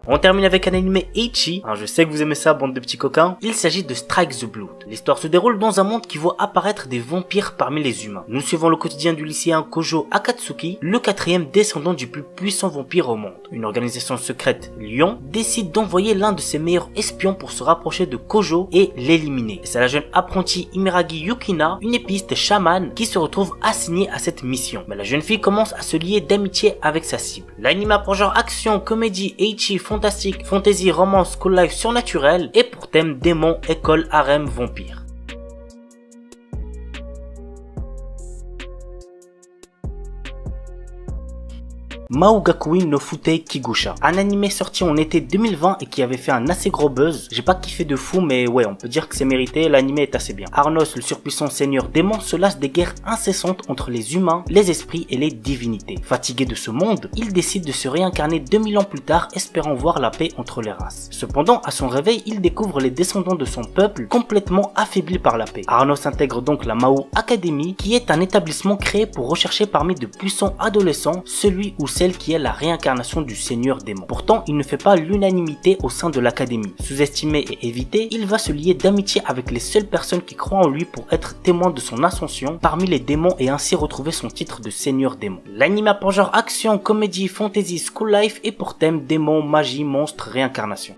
On termine avec un animé ecchi. Alors je sais que vous aimez ça, bande de petits coquins. Il s'agit de Strike the Blood. L'histoire se déroule dans un monde qui voit apparaître des vampires parmi les humains. Nous suivons le quotidien du lycéen Kojo Akatsuki, le quatrième descendant du plus puissant vampire au monde. Une organisation secrète, Lion, décide d'envoyer l'un de ses meilleurs espions pour se rapprocher de Kojo et l'éliminer. C'est la jeune apprentie Imeragi Yukina, une épiste chamane, qui se retrouve assignée à cette mission. Mais la jeune fille commence à se lier d'amitié avec sa cible. L'anime a pour genre action, comédie, ecchi, fantastique, fantasy, romance, school life surnaturel et pour thème démon, école, harem, vampire. Maugakui no Futei Kigusha, un animé sorti en été 2020 et qui avait fait un assez gros buzz. J'ai pas kiffé de fou, mais ouais, on peut dire que c'est mérité, l'animé est assez bien. Arnos, le surpuissant seigneur démon, se lasse des guerres incessantes entre les humains, les esprits et les divinités. Fatigué de ce monde, il décide de se réincarner 2000 ans plus tard, espérant voir la paix entre les races. Cependant, à son réveil, il découvre les descendants de son peuple complètement affaiblis par la paix. Arnos intègre donc la Mahou Academy, qui est un établissement créé pour rechercher parmi de puissants adolescents celui ou celle qui est la réincarnation du seigneur démon. Pourtant, il ne fait pas l'unanimité au sein de l'académie. Sous-estimé et évité, il va se lier d'amitié avec les seules personnes qui croient en lui pour être témoins de son ascension parmi les démons et ainsi retrouver son titre de seigneur démon. L'anime a pour genre action, comédie, fantasy, school life et pour thème démon, magie, monstre, réincarnation.